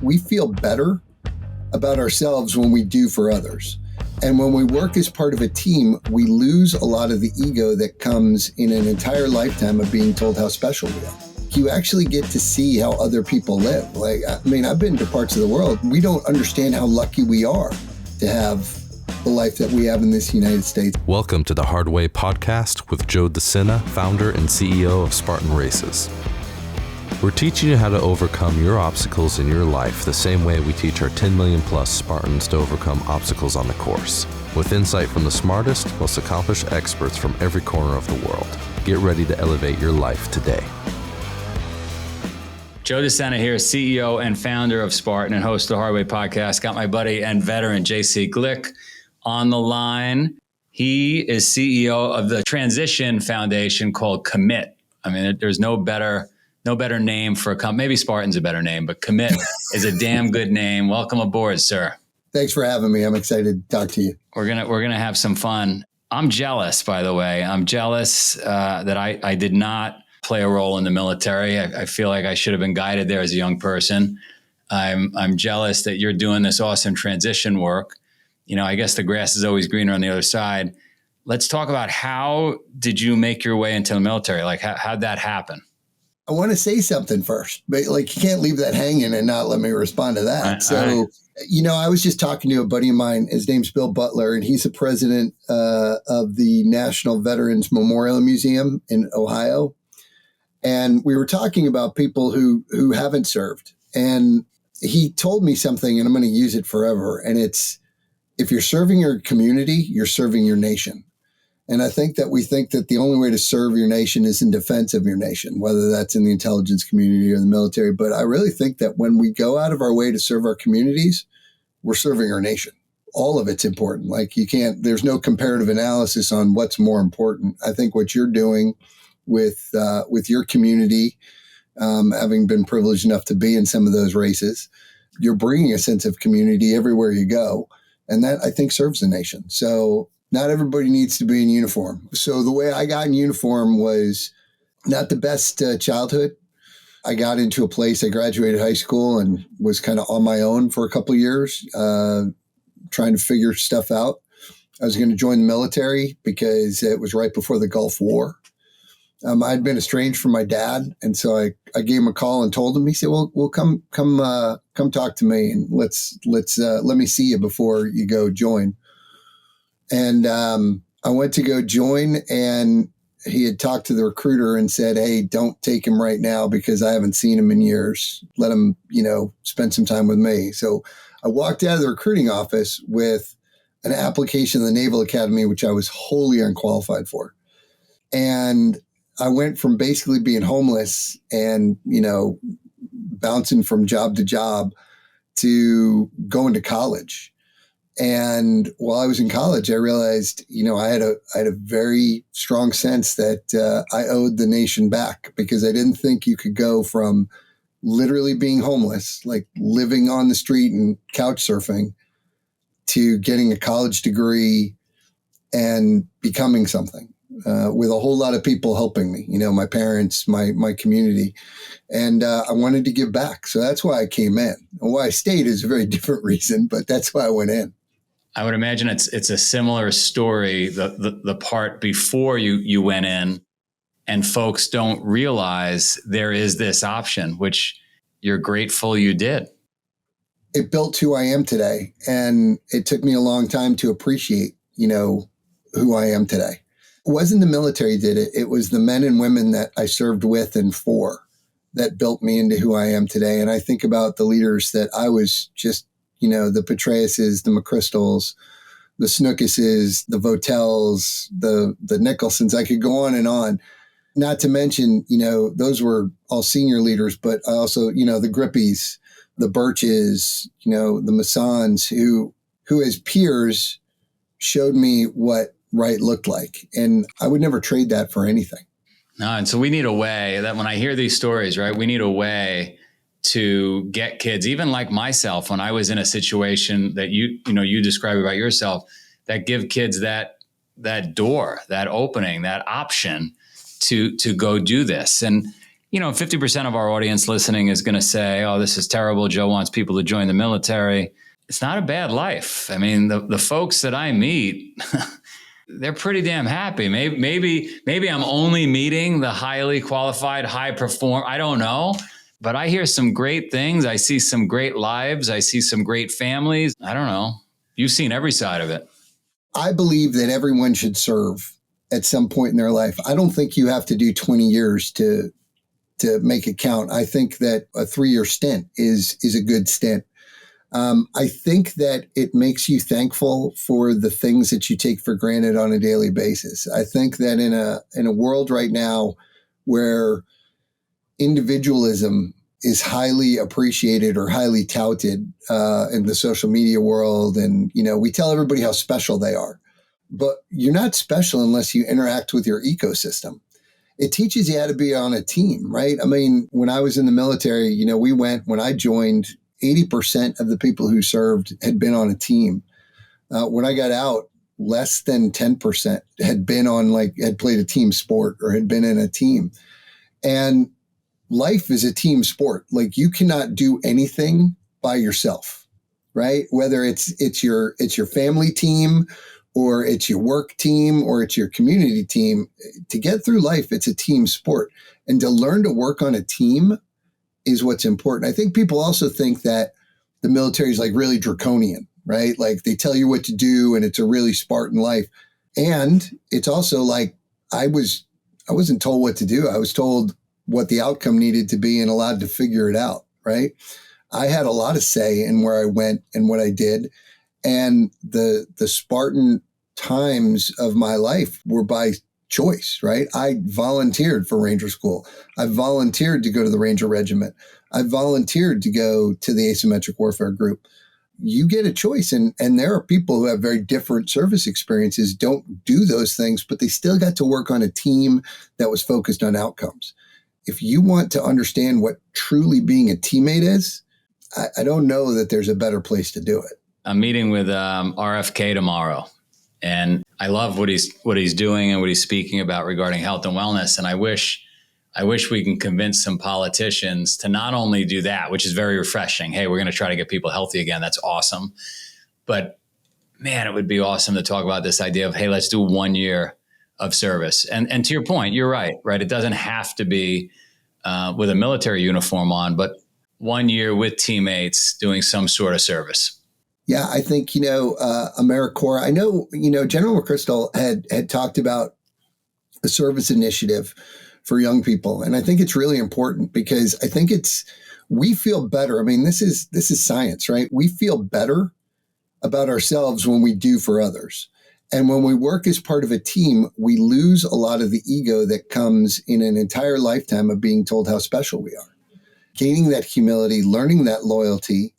we feel better about ourselves when we do for others. And when we work as part of a team, we lose a lot of the ego that comes in an entire lifetime of being told how special we are. You actually get to see how other people live. I've been to parts of the world. We don't understand how lucky we are to have the life that we have in this United States. Welcome to the Hard Way podcast with Joe Sena, founder and CEO of Spartan Races. We're teaching you how to overcome your obstacles in your life the same way we teach our 10 million plus Spartans to overcome obstacles on the course, with insight from the smartest, most accomplished experts from every corner of the world. Get ready to elevate your life today. Joe Sena here, CEO and founder of Spartan and host of the Hard Way podcast. Got my buddy and veteran JC Glick on the line. He is CEO of the transition foundation called Commit. I mean, there's no better name for a company. Maybe Spartan's a better name, but Commit is a damn good name. Welcome aboard, sir. Thanks for having me. I'm excited to talk to you. We're gonna have some fun. I'm jealous, by the way. I'm jealous that I did not play a role in the military. I feel like I should have been guided there as a young person. I'm jealous that you're doing this awesome transition work. You know, I guess the grass is always greener on the other side. Let's talk about how did you make your way into the military? Like, how'd that happen? I want to say something first, but you can't leave that hanging and not let me respond to that. I was just talking to a buddy of mine. His name's Bill Butler, and he's the president of the National Veterans Memorial Museum in Ohio. And we were talking about people who haven't served. And he told me something, and I'm going to use it forever. And it's, if you're serving your community, you're serving your nation. And I think that we think that the only way to serve your nation is in defense of your nation, whether that's in the intelligence community or the military. But I really think that when we go out of our way to serve our communities, we're serving our nation. All of it's important. There's no comparative analysis on what's more important. I think what you're doing with your community, having been privileged enough to be in some of those races, you're bringing a sense of community everywhere you go. And that, I think, serves the nation. So not everybody needs to be in uniform. So the way I got in uniform was not the best childhood. I got into a place, I graduated high school and was kind of on my own for a couple of years, trying to figure stuff out. I was going to join the military because it was right before the Gulf War. I'd been estranged from my dad. And so I gave him a call and told him. He said, well, come talk to me and let me see you before you go join. And I went to go join, and he had talked to the recruiter and said, hey, don't take him right now because I haven't seen him in years. Let him, spend some time with me. So I walked out of the recruiting office with an application to the Naval Academy, which I was wholly unqualified for. And I went from basically being homeless and, bouncing from job to job to going to college. And while I was in college, I realized, I had a very strong sense that I owed the nation back, because I didn't think you could go from literally being homeless, like living on the street and couch surfing, to getting a college degree and becoming something with a whole lot of people helping me, my parents, my community. And I wanted to give back. So that's why I came in. And why I stayed is a very different reason, but that's why I went in. I would imagine it's a similar story, the part before you went in, and folks don't realize there is this option, which you're grateful you did. It built who I am today. And it took me a long time to appreciate, who I am today. It wasn't the military did it. It was the men and women that I served with and for that built me into who I am today. And I think about the leaders that I was just, the Petraeuses, the McChrystals, the Snookuses, the Votels, the Nicholsons. I could go on and on. Not to mention, those were all senior leaders, but also, the Grippies, the Birches, the Massons, who as peers showed me what right looked like. And I would never trade that for anything. No, and so we need a way that when I hear these stories, right, we need a way to get kids, even like myself, when I was in a situation that you describe about yourself, that give kids that door, that opening, that option to go do this. And 50% of our audience listening is going to say, oh, this is terrible. Joe wants people to join the military. It's not a bad life. I mean, the folks that I meet, they're pretty damn happy. Maybe I'm only meeting the highly qualified, high perform. I don't know, but I hear some great things. I see some great lives. I see some great families. I don't know. You've seen every side of it. I believe that everyone should serve at some point in their life. I don't think you have to do 20 years to make it count. I think that a 3-year stint is a good stint. I think that it makes you thankful for the things that you take for granted on a daily basis. I think that in a world right now where individualism is highly appreciated or highly touted in the social media world, and we tell everybody how special they are, but you're not special unless you interact with your ecosystem. It teaches you how to be on a team, right? I mean, when I was in the military, when I joined, 80% of the people who served had been on a team. When I got out, less than 10% had played a team sport or had been in a team. And life is a team sport. Like, you cannot do anything by yourself, right? Whether it's your family team, or it's your work team, or it's your community team. To get through life, it's a team sport. And to learn to work on a team is what's important. I think people also think that the military is like really draconian, right? Like, they tell you what to do and it's a really Spartan life. And it's also like, I wasn't told what to do. I was told what the outcome needed to be and allowed to figure it out, right? I had a lot of say in where I went and what I did. And the Spartan times of my life were by choice, right? I volunteered for Ranger School. I volunteered to go to the Ranger Regiment. I volunteered to go to the Asymmetric Warfare Group. You get a choice. And there are people who have very different service experiences, don't do those things, but they still got to work on a team that was focused on outcomes. If you want to understand what truly being a teammate is, I don't know that there's a better place to do it. I'm meeting with RFK tomorrow, and I love what he's doing and what he's speaking about regarding health and wellness. And I wish we can convince some politicians to not only do that, which is very refreshing. Hey, we're going to try to get people healthy again. That's awesome. But man, it would be awesome to talk about this idea of, hey, let's do 1 year of service. And to your point, you're right? It doesn't have to be with a military uniform on, but 1 year with teammates doing some sort of service. Yeah, I think, AmeriCorps, I know, General McChrystal had talked about a service initiative for young people. And I think it's really important because I think we feel better. I mean, this is science, right? We feel better about ourselves when we do for others. And when we work as part of a team, we lose a lot of the ego that comes in an entire lifetime of being told how special we are. Gaining that humility, learning that loyalty,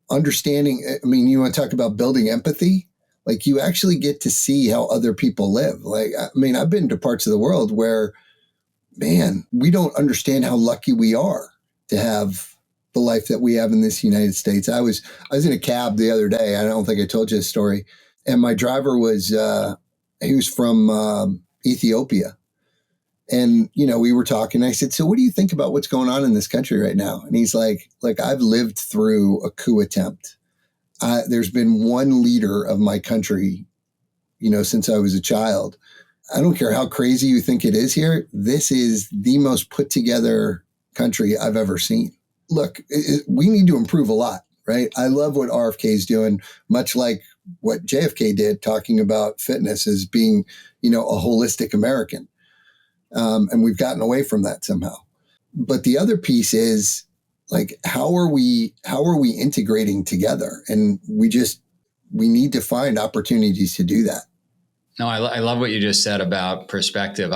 understanding. I mean, you want to talk about building empathy? Like, you actually get to see how other people live. Like, I mean, I've been to parts of the world where, man, we don't understand how lucky we are to have the life that we have in this United States. I was in a cab the other day. I don't think I told you this story. And my driver was, he was from Ethiopia. And, we were talking. I said, so what do you think about what's going on in this country right now? And he's like, I've lived through a coup attempt. There's been one leader of my country, since I was a child. I don't care how crazy you think it is here. This is the most put together country I've ever seen. Look, we need to improve a lot, right? I love what RFK is doing, much like what JFK did, talking about fitness as being, a holistic American. And we've gotten away from that somehow. But the other piece is, like, how are we integrating together? And we need to find opportunities to do that. No, I love what you just said about perspective.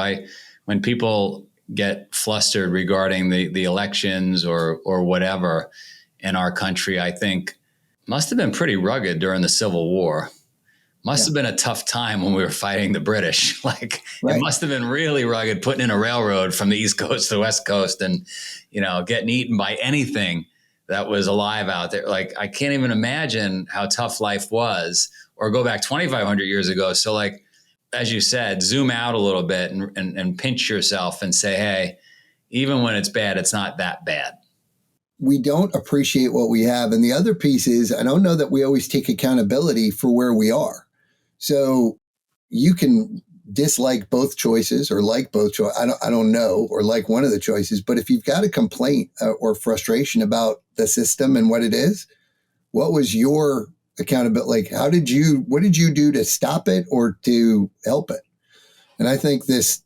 When people get flustered regarding the elections or whatever in our country, I think must have been pretty rugged during the Civil War. Must have been a tough time when we were fighting the British. Like, right. It must have been really rugged putting in a railroad from the East Coast to the West Coast and, getting eaten by anything that was alive out there. Like, I can't even imagine how tough life was, or go back 2,500 years ago. So, like, as you said, zoom out a little bit and pinch yourself and say, hey, even when it's bad, it's not that bad. We don't appreciate what we have. And the other piece is, I don't know that we always take accountability for where we are. So you can dislike both choices or like both choices. I don't know, or like one of the choices. But if you've got a complaint or frustration about the system and what it is, what was your accountability? Like, what did you do to stop it or to help it? And I think this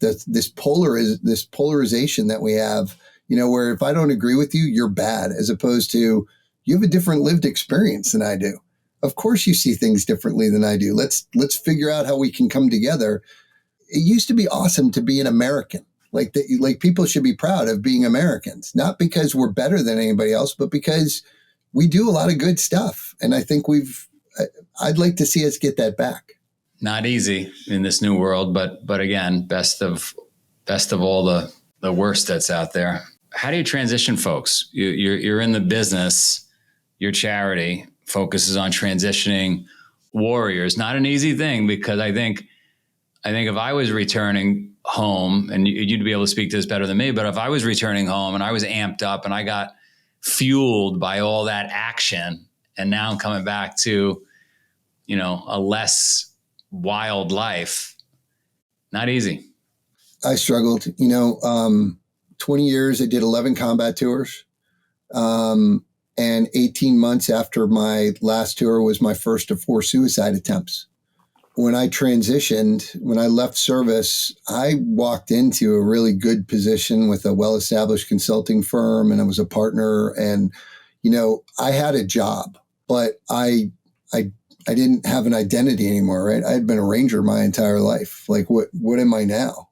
polarization that we have, where if I don't agree with you, you're bad, as opposed to you have a different lived experience than I do. Of course you see things differently than I do. Let's figure out how we can come together. It used to be awesome to be an American. Like people should be proud of being Americans, not because we're better than anybody else, but because we do a lot of good stuff. And I think I'd like to see us get that back. Not easy in this new world, but again, best of all the worst that's out there. How do you transition folks? You're in the business, your charity focuses on transitioning warriors. Not an easy thing, because I think if I was returning home, and you'd be able to speak to this better than me, but if I was returning home and I was amped up and I got fueled by all that action, and now I'm coming back to, a less wild life, not easy. I struggled, 20 years, I did 11 combat tours. And 18 months after my last tour was my first of 4 suicide attempts. When I transitioned, when I left service, I walked into a really good position with a well-established consulting firm, and I was a partner. And, I had a job, but I didn't have an identity anymore, right? I had been a ranger my entire life. Like, what am I now?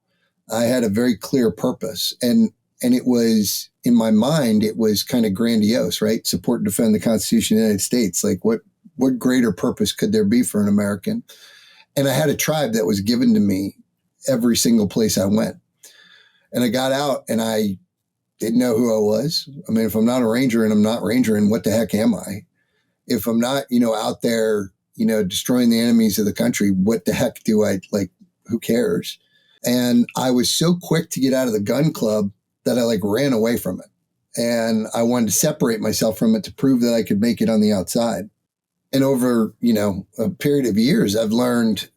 I had a very clear purpose. And it was, in my mind, it was kind of grandiose, right? Support and defend the Constitution of the United States. Like, what greater purpose could there be for an American? And I had a tribe that was given to me every single place I went. And I got out and I didn't know who I was. I mean, if I'm not a ranger and I'm not rangering, what the heck am I? If I'm not, out there, destroying the enemies of the country, what the heck do I, like, who cares? And I was so quick to get out of the gun club that I ran away from it. And I wanted to separate myself from it to prove that I could make it on the outside. And over, a period of years, I've learned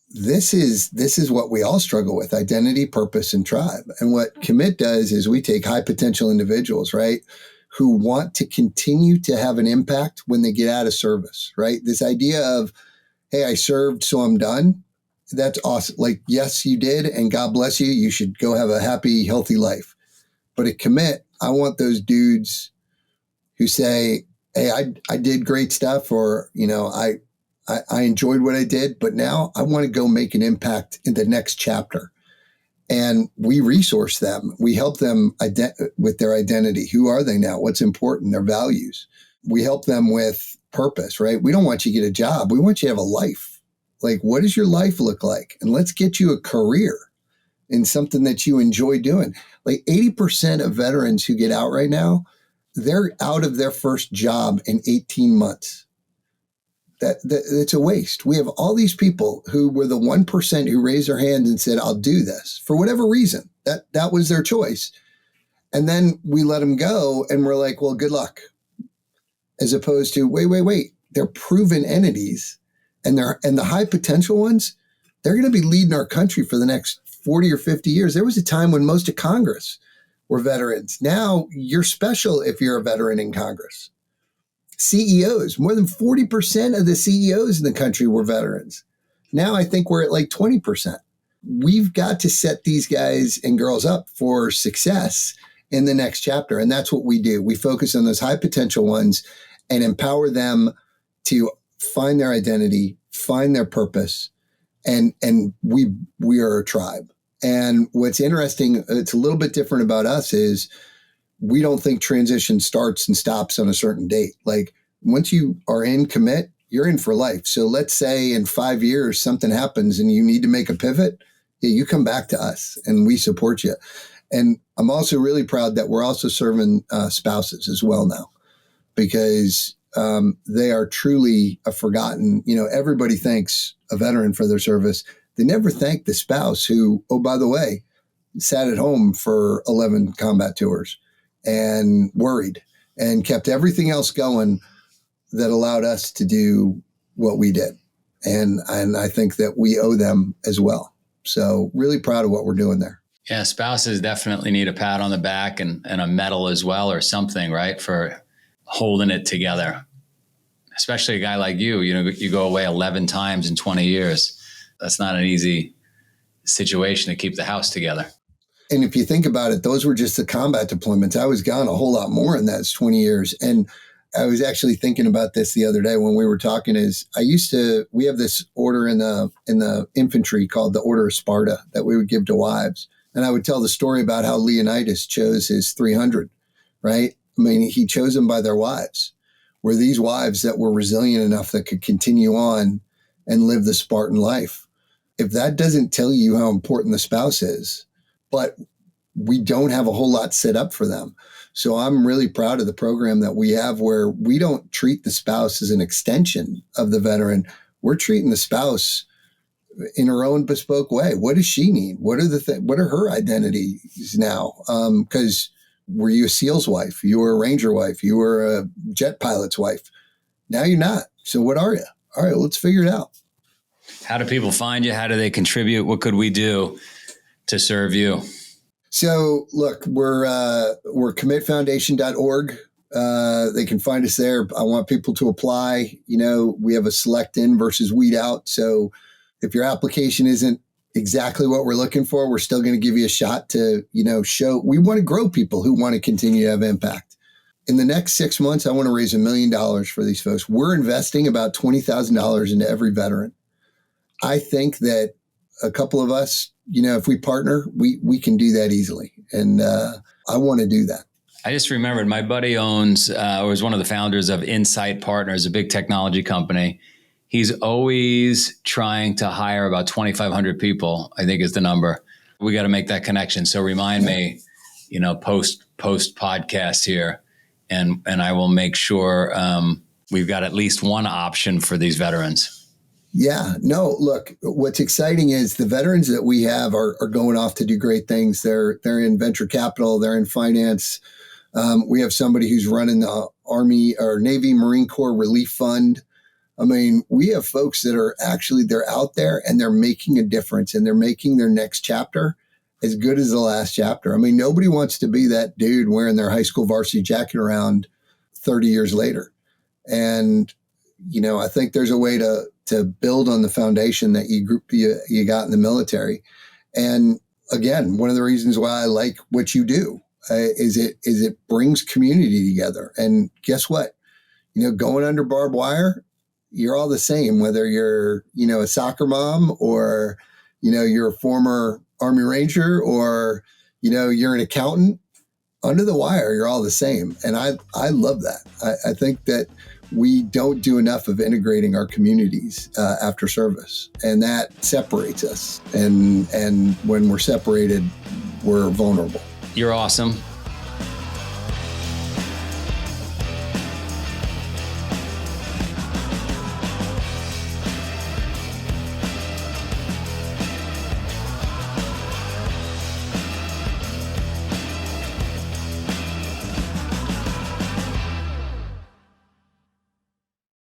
this is what we all struggle with: identity, purpose, and tribe. And what Commit does is we take high potential individuals, right, who want to continue to have an impact when they get out of service, right? This idea of, hey, I served, so I'm done. That's awesome. Like, yes, you did, and God bless you. You should go have a happy, healthy life. But at Commit, I want those dudes who say, hey, I did great stuff, or, I enjoyed what I did, but now I want to go make an impact in the next chapter. And we resource them. We help them with their identity. Who are they now? What's important? Their values. We help them with purpose, right? We don't want you to get a job. We want you to have a life. Like, what does your life look like? And let's get you a career in something that you enjoy doing. Like 80% of veterans who get out right now, they're out of their first job in 18 months. It's a waste. We have all these people who were the 1% who raised their hands and said, I'll do this for whatever reason. That was their choice. And then we let them go and we're like, well, good luck. As opposed to, wait. They're proven entities, and the high potential ones, they're going to be leading our country for the next 40 or 50 years. There was a time when most of Congress were veterans. Now you're special if you're a veteran in Congress. CEOs, more than 40% of the CEOs in the country were veterans. Now I think we're at like 20%. We've got to set these guys and girls up for success in the next chapter. And that's what we do. We focus on those high potential ones and empower them to find their identity, find their purpose. And we are a tribe. And what's interesting, it's a little bit different about us, is we don't think transition starts and stops on a certain date. Like, once you are in Commit, you're in for life. So let's say in 5 years, something happens and you need to make a pivot. Yeah, you come back to us and we support you. And I'm also really proud that we're also serving spouses as well now, because they are truly a forgotten, everybody thanks a veteran for their service. They never thank the spouse who, oh, by the way, sat at home for 11 combat tours and worried and kept everything else going that allowed us to do what we did. And I think that we owe them as well. So really proud of what we're doing there. Yeah, spouses definitely need a pat on the back and a medal as well, or something, right, for holding it together. Especially a guy like you, you go away 11 times in 20 years. That's not an easy situation to keep the house together. And if you think about it, those were just the combat deployments. I was gone a whole lot more in that 20 years. And I was actually thinking about this the other day when we were talking we have this order in the infantry called the Order of Sparta that we would give to wives. And I would tell the story about how Leonidas chose his 300, right? I mean, he chose them by their wives. Were these wives that were resilient enough that could continue on and live the Spartan life? If that doesn't tell you how important the spouse is, but we don't have a whole lot set up for them. So I'm really proud of the program that we have where we don't treat the spouse as an extension of the veteran. We're treating the spouse in her own bespoke way. What does she need? What are her identities now? Because were you a SEAL's wife? You were a Ranger wife. You were a jet pilot's wife. Now you're not. So what are you? All right, let's figure it out. How do people find you? How do they contribute? What could we do to serve you? So look, we're commitfoundation.org. They can find us there. I want people to apply. We have a select in versus weed out. So if your application isn't exactly what we're looking for, we're still going to give you a shot to, show we want to grow people who want to continue to have impact. In the next 6 months, I want to raise $1 million for these folks. We're investing about $20,000 into every veteran. I think that a couple of us, if we partner, we can do that easily. And I want to do that. I just remembered my buddy was one of the founders of Insight Partners, a big technology company. He's always trying to hire about 2,500 people, I think is the number. We got to make that connection. So remind me, post podcast here, and I will make sure we've got at least one option for these veterans. Yeah, no, look, what's exciting is the veterans that we have are going off to do great things. They're in venture capital, they're in finance. We have somebody who's running the Army or Navy Marine Corps Relief Fund. I mean, we have folks that are they're out there and they're making a difference and they're making their next chapter as good as the last chapter. I mean, nobody wants to be that dude wearing their high school varsity jacket around 30 years later. And, I think there's a way to build on the foundation that you got in the military. And again, one of the reasons why I like what you do is it brings community together. And guess what? Going under barbed wire, you're all the same, whether you're, a soccer mom or, you're a former Army Ranger or, you're an accountant. Under the wire, you're all the same. And I love that. I think that we don't do enough of integrating our communities after service, and that separates us. And when we're separated, we're vulnerable. You're awesome.